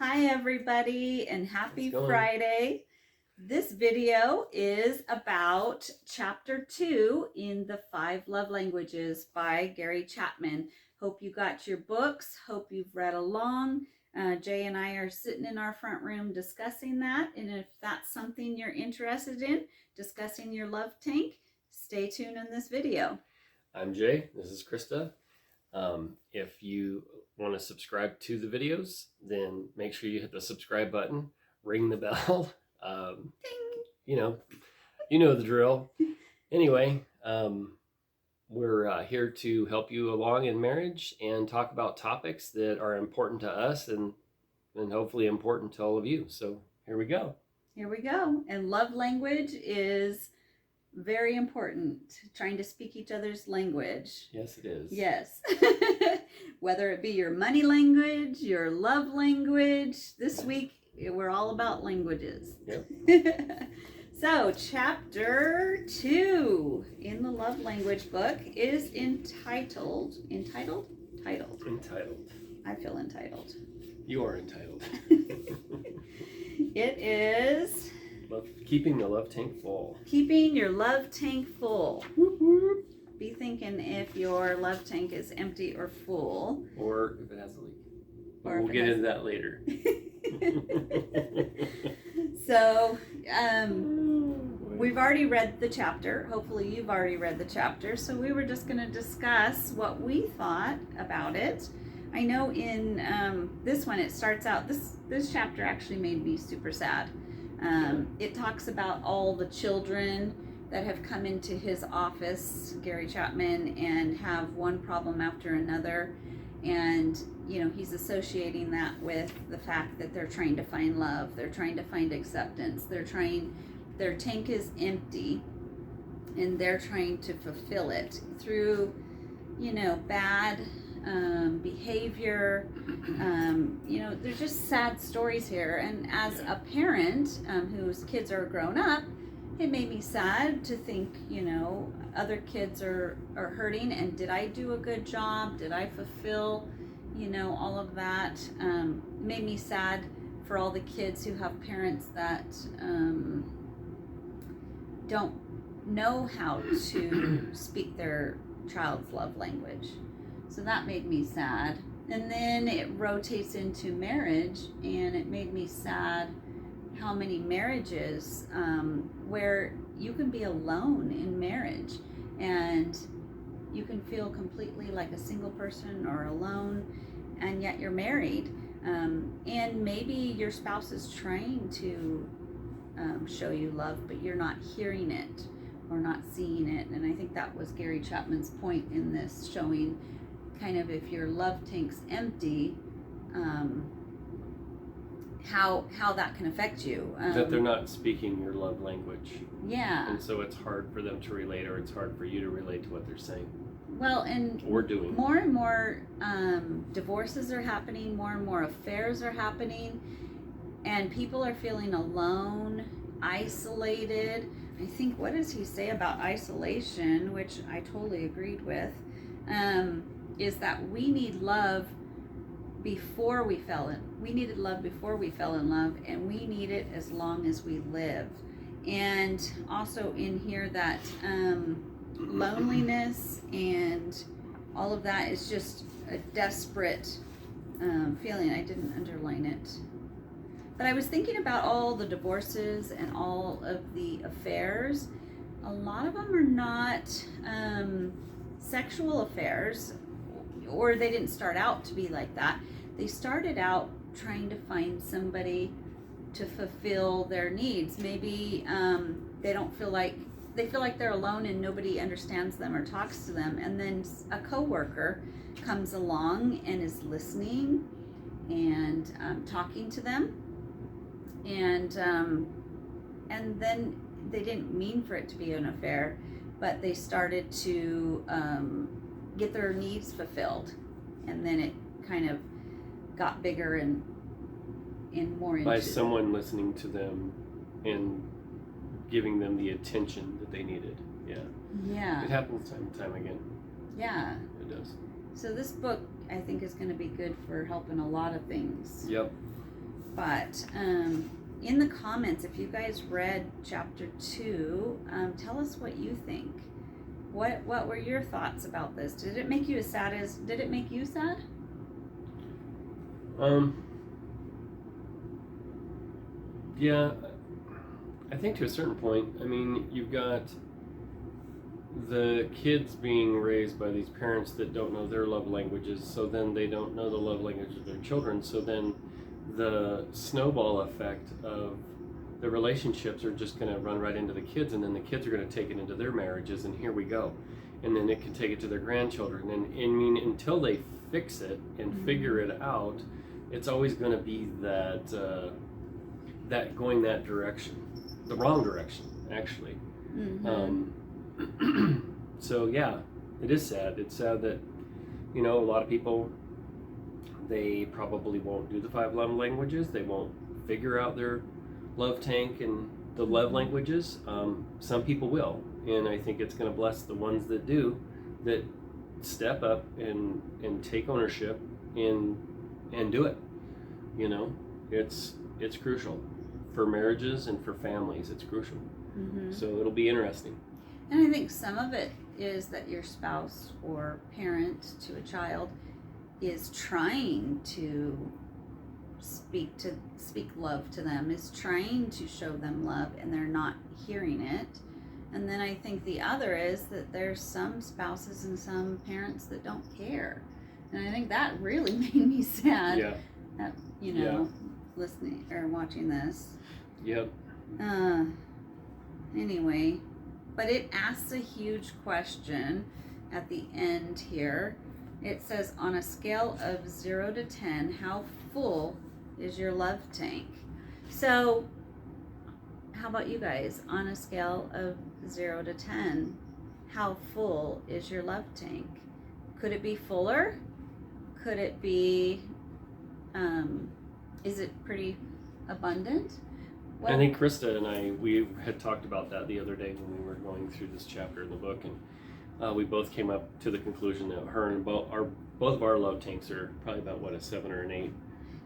Hi everybody and happy Friday. This video is about chapter 2 in the 5 Love Languages by Gary Chapman. Hope you got your books. Hope you've read along. Jay and I are sitting in our front room discussing that. And if that's something you're interested in, discussing your love tank, stay tuned in this video. I'm Jay. This is Christa. If you want to subscribe to the videos, then make sure you hit the subscribe button, ring the bell. You know the drill. Anyway, we're here to help you along in marriage and talk about topics that are important to us and hopefully important to all of you. So here we go. Here we go. And love language is very important, trying to speak each other's language. Yes, it is. Yes. Whether it be your money language, your love language. This week, we're all about languages. Yep. So, chapter 2 in the love language book is entitled. I feel entitled. You are entitled. It is... Keeping the love tank full. Keeping your love tank full. Whoop, whoop. Be thinking if your love tank is empty or full. Or if it has a leak. Or we'll get into that later. So, we've already read the chapter. Hopefully you've already read the chapter. So we were just going to discuss what we thought about it. I know in this one it starts out, this chapter actually made me super sad. It talks about all the children that have come into his office, Gary Chapman, and have one problem after another. And, he's associating that with the fact that they're trying to find love. They're trying to find acceptance. Their tank is empty, and they're trying to fulfill it through, bad behavior. There's just sad stories here. And as a parent whose kids are grown up, it made me sad to think, other kids are hurting, and did I do a good job? Did I fulfill, all of that? Made me sad for all the kids who have parents that don't know how to speak their child's love language. So that made me sad. And then it rotates into marriage, and it made me sad how many marriages where you can be alone in marriage and you can feel completely like a single person or alone, and yet you're married. And maybe your spouse is trying to show you love, but you're not hearing it or not seeing it. And I think that was Gary Chapman's point in this, showing kind of if your love tank's empty, how that can affect you. That they're not speaking your love language. Yeah. And so it's hard for them to relate, or it's hard for you to relate to what they're saying. Well, and we're doing more and more divorces are happening, more and more affairs are happening, and people are feeling alone, isolated. I think, what does he say about isolation, which I totally agreed with, is that we need love before we needed love before we fell in love, and we need it as long as we live. And also in here that loneliness and all of that is just a desperate feeling. I didn't underline it, but I was thinking about all the divorces and all of the affairs. A lot of them are not sexual affairs, or they didn't start out to be like that. They started out trying to find somebody to fulfill their needs. Maybe they feel like they're alone and nobody understands them or talks to them. And then a coworker comes along and is listening and talking to them. And then they didn't mean for it to be an affair, but they started to get their needs fulfilled, and then it kind of got bigger and more into by someone listening to them and giving them the attention that they needed. Yeah, it happens time and time again. Yeah, it does. So this book, I think, is going to be good for helping a lot of things. Yep. But in the comments, if you guys read chapter 2, tell us what you think. What were your thoughts about this? Did it make you as sad as? Did it make you sad? Yeah, I think to a certain point. I mean, you've got the kids being raised by these parents that don't know their love languages, so then they don't know the love language of their children, so then the snowball effect of the relationships are just going to run right into the kids, and then the kids are going to take it into their marriages, and here we go. And then it can take it to their grandchildren, and I mean, until they fix it and figure it out, it's always going to be that that going that direction, the wrong direction, actually. So yeah, it is sad. It's sad that, you know, a lot of people, they probably won't do the 5 love languages. They won't figure out their love tank and the love languages. Some people will, and I think it's going to bless the ones that do, that step up and take ownership and do it. You know, it's crucial for marriages and for families. It's crucial. So it'll be interesting. And I think some of it is that your spouse or parent to a child is trying to speak love to them, is trying to show them love, and they're not hearing it. And then I think the other is that there's some spouses and some parents that don't care. And I think that really made me sad. Yeah. That, you know, listening or watching this. Yep. Anyway, but it asks a huge question at the end here. It says, on a scale of 0 to 10, how full is your love tank? So, how about you guys? On a scale of 0 to 10, how full is your love tank? Could it be fuller? Could it be, is it pretty abundant? I think Christa and we had talked about that the other day when we were going through this chapter in the book, and we both came up to the conclusion that her and both of our love tanks are probably about, what, a 7 or an 8.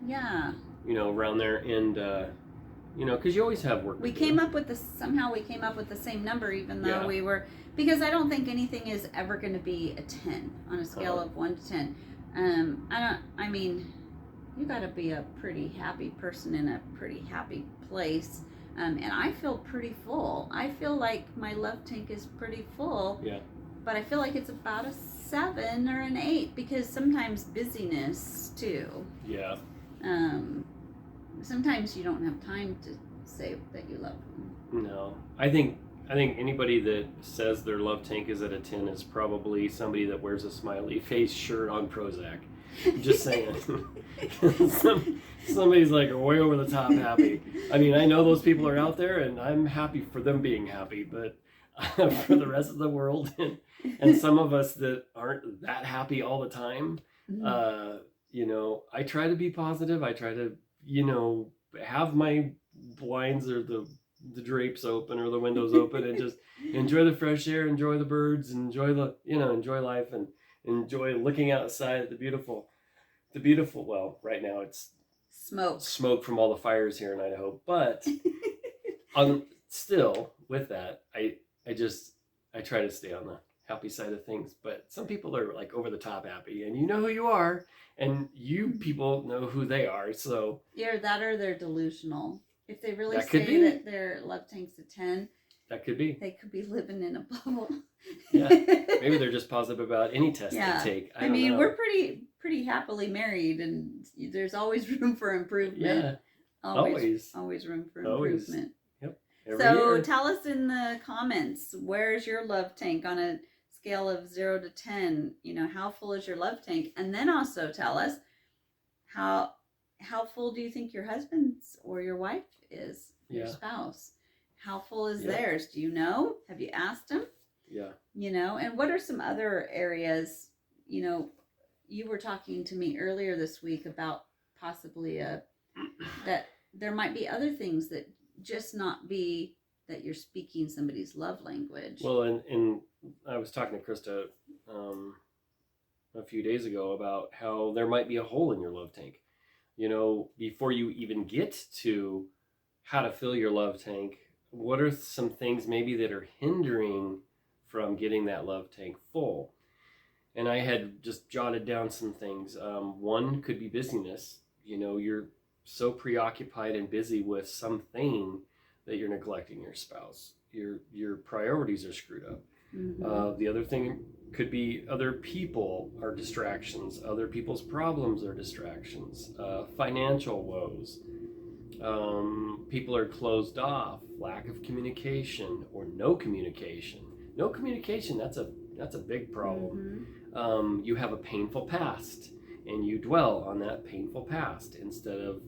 Yeah. You know, around there, and you know, because you always have work. We came up with somehow we came up with the same number, even though we were, because I don't think anything is ever going to be a 10 on a scale of 1 to 10. I mean, you got to be a pretty happy person in a pretty happy place. And I feel pretty full. I feel like my love tank is pretty full. Yeah. But I feel like it's about a 7 or an 8, because sometimes busyness too. Yeah. Sometimes you don't have time to say that you love them. No. I think anybody that says their love tank is at a 10 is probably somebody that wears a smiley face shirt on Prozac. Just saying. Somebody's like way over the top happy. I mean, I know those people are out there, and I'm happy for them being happy, but for the rest of the world, and some of us that aren't that happy all the time, you know, I try to be positive. I try to, you know, have my blinds or the drapes open or the windows open, and just enjoy the fresh air, enjoy the birds, enjoy enjoy life, and enjoy looking outside at the beautiful, well, right now it's smoke from all the fires here in Idaho, but still with that, I try to stay on the happy side of things. But some people are like over the top happy, and you know who you are, and you people know who they are. So either that or they're delusional. If they really say that their love tank's a 10, that could be. They could be living in a bubble. Yeah, maybe they're just positive about any test they take. I mean, we're pretty happily married, and there's always room for improvement. Yeah, always room for improvement. Yep. So year. Tell us in the comments, where's your love tank on a scale of 0 to 10? You know, how full is your love tank? And then also tell us how full do you think your husband's or your wife is, your spouse? How full is theirs? Do you know? Have you asked them? Yeah. You know, and what are some other areas, you know, you were talking to me earlier this week about possibly that there might be other things that just not be that you're speaking somebody's love language. Well, and I was talking to Christa a few days ago about how there might be a hole in your love tank. You know, before you even get to how to fill your love tank, what are some things maybe that are hindering from getting that love tank full? And I had just jotted down some things. One could be busyness. You know, you're so preoccupied and busy with something that you're neglecting your spouse. Your priorities are screwed up. Mm-hmm. The other thing could be other people are distractions. Other people's problems are distractions. Financial woes. People are closed off. Lack of communication or no communication. No communication. That's a big problem. Mm-hmm. You have a painful past, and you dwell on that painful past instead of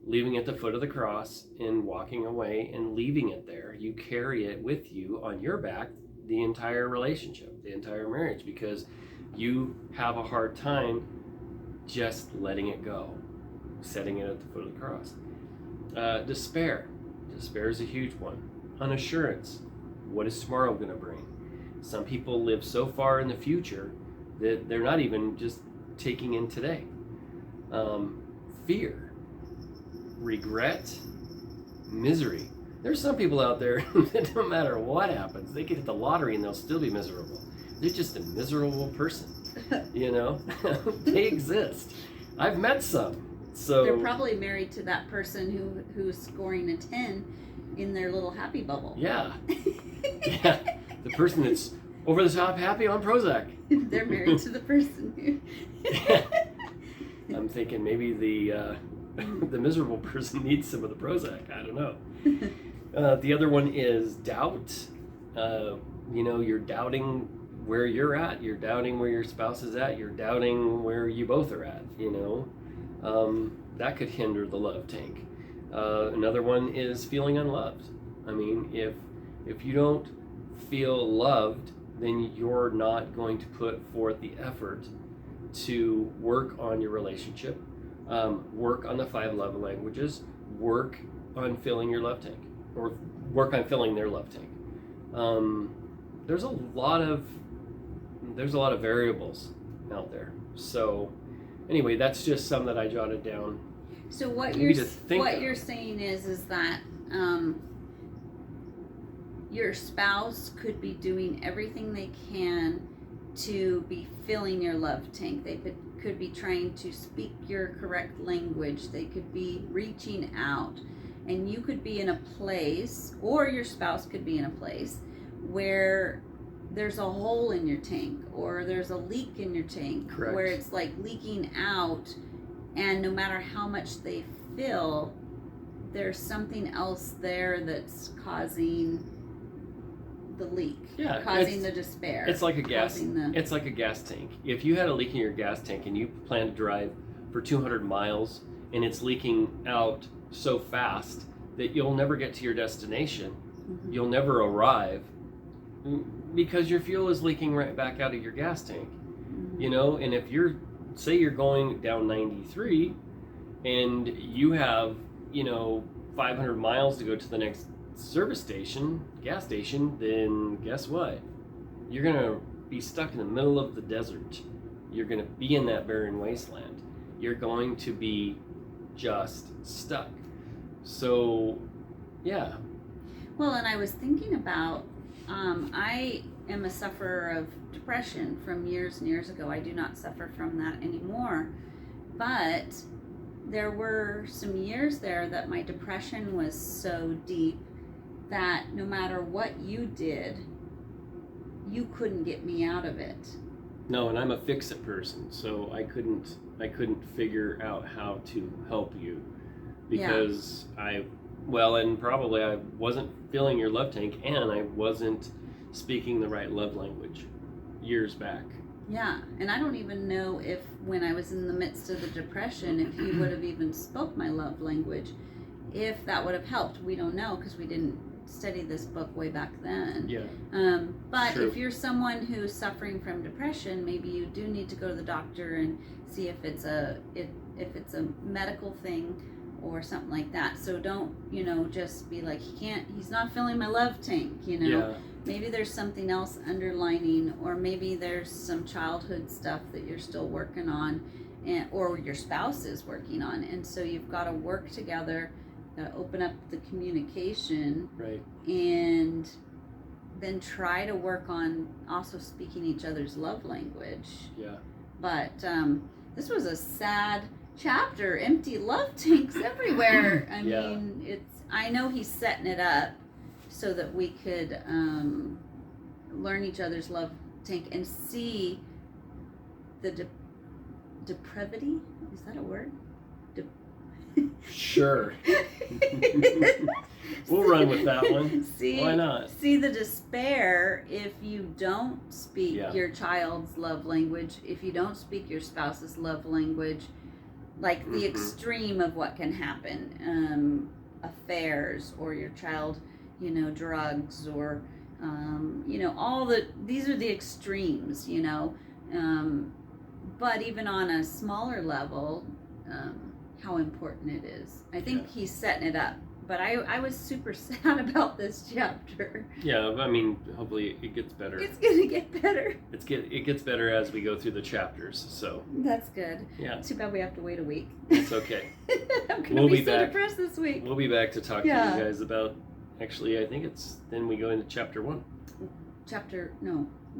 leaving it at the foot of the cross and walking away and leaving it there. You carry it with you on your back the entire relationship, the entire marriage, because you have a hard time just letting it go, setting it at the foot of the cross. Despair. Despair is a huge one. Unassurance. What is tomorrow going to bring? Some people live so far in the future that they're not even just taking in today. Fear. Regret. Misery. There's some people out there that no matter what happens, they could hit the lottery and they'll still be miserable. They're just a miserable person, you know? They exist. I've met some. So they're probably married to that person who's scoring a 10 in their little happy bubble. Yeah. Yeah. The person that's over the top happy on Prozac. They're married to the person who... I'm thinking maybe the miserable person needs some of the Prozac. I don't know. The other one is doubt. You know, you're doubting where you're at. You're doubting where your spouse is at. You're doubting where you both are at, you know. That could hinder the love tank. Another one is feeling unloved. I mean, if you don't feel loved, then you're not going to put forth the effort to work on your relationship, work on the 5 love languages, work on filling your love tank, or work on filling their love tank. There's a lot of variables out there. So anyway, that's just some that I jotted down. So what you're saying is that your spouse could be doing everything they can to be filling your love tank. They could be trying to speak your correct language. They could be reaching out, and you could be in a place, or your spouse could be in a place where there's a hole in your tank, or there's a leak in your tank. Correct. Where it's like leaking out, and no matter how much they fill, there's something else there that's causing the leak, causing the despair. It's like a gas. It's like a gas tank. If you had a leak in your gas tank and you plan to drive for 200 miles and it's leaking out so fast that you'll never get to your destination, mm-hmm. you'll never arrive because your fuel is leaking right back out of your gas tank. Mm-hmm. You know, and if you're going down 93 and you have, 500 miles to go to the next gas station, then guess what? You're going to be stuck in the middle of the desert. You're going to be in that barren wasteland. You're going to be just stuck. So, yeah. Well, and I was thinking about, I am a sufferer of depression from years and years ago. I do not suffer from that anymore. But there were some years there that my depression was so deep that no matter what you did, you couldn't get me out of it. No, and I'm a fix-it person, so I couldn't figure out how to help you because and probably I wasn't filling your love tank and I wasn't speaking the right love language years back. Yeah, and I don't even know if when I was in the midst of the depression, if you would have even spoke my love language, if that would have helped. We don't know because we didn't study this book way back then. Yeah. But True. If you're someone who's suffering from depression, maybe you do need to go to the doctor and see if it's a medical thing or something like that. So don't, just be like, he's not filling my love tank, Yeah. Maybe there's something else underlining, or maybe there's some childhood stuff that you're still working on, or your spouse is working on. And so you've got to work together, open up the communication, right, and then try to work on also speaking each other's love language. Yeah. But this was a sad chapter. Empty love tanks everywhere. I mean, I know he's setting it up so that we could learn each other's love tank and see the depravity. Is that a word? Sure. We'll run with that one. Why not? See the despair if you don't speak Yeah. your child's love language, if you don't speak your spouse's love language, like the extreme of what can happen, affairs, or your child, drugs, or these are the extremes, but even on a smaller level, how important it is. I think he's setting it up, but I was super sad about this chapter. Yeah, I mean, hopefully it gets better. It's gonna get better. It gets better as we go through the chapters, so. That's good. Yeah. Too bad we have to wait a week. It's okay. I'm gonna be so depressed this week. We'll be back to talk to you guys about, actually, I think then we go into chapter 1.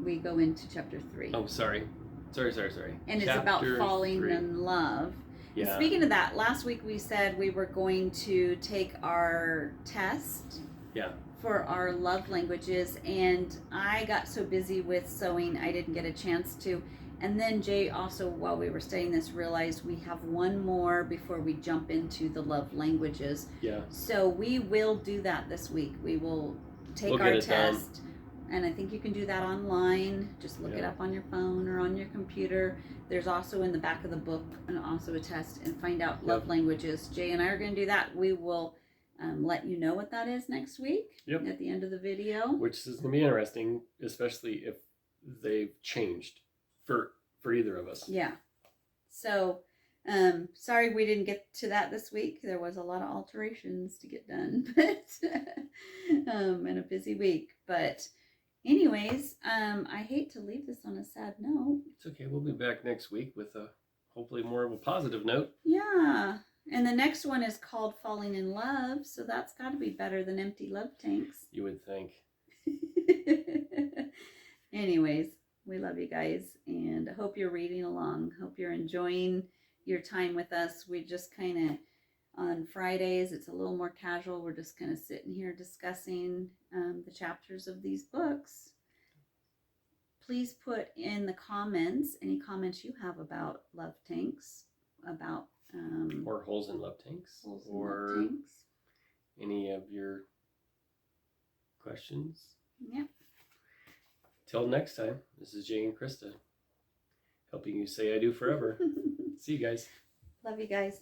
We go into chapter 3. Oh, sorry. Sorry. And it's about falling 3. in love. Yeah. And speaking of that, last week we said we were going to take our test for our love languages, and I got so busy with sewing I didn't get a chance to. And then Jay also, while we were studying this, realized we have one more before we jump into the love languages. Yeah. So we will do that this week. We will take our test. And I think you can do that online. Just look it up on your phone or on your computer. There's also in the back of the book also a test, and find out love languages. Jay and I are going to do that. We will let you know what that is next week at the end of the video. Which is going to be interesting, especially if they've changed for either of us. Yeah. So, sorry we didn't get to that this week. There was a lot of alterations to get done, but and a busy week. But anyways, I hate to leave this on a sad note. It's okay. We'll be back next week with hopefully more of a positive note. Yeah. And the next one is called Falling in Love, so that's got to be better than Empty Love Tanks. You would think. Anyways, we love you guys, and I hope you're reading along. Hope you're enjoying your time with us. We just kind of, on Fridays, it's a little more casual. We're just kind of sitting here discussing the chapters of these books. Please put in the comments any comments you have about love tanks, about or holes in love tanks, or love tanks. Any of your questions. Yeah. Till next time, this is Jay and Christa, helping you say I do forever. See you guys. Love you guys.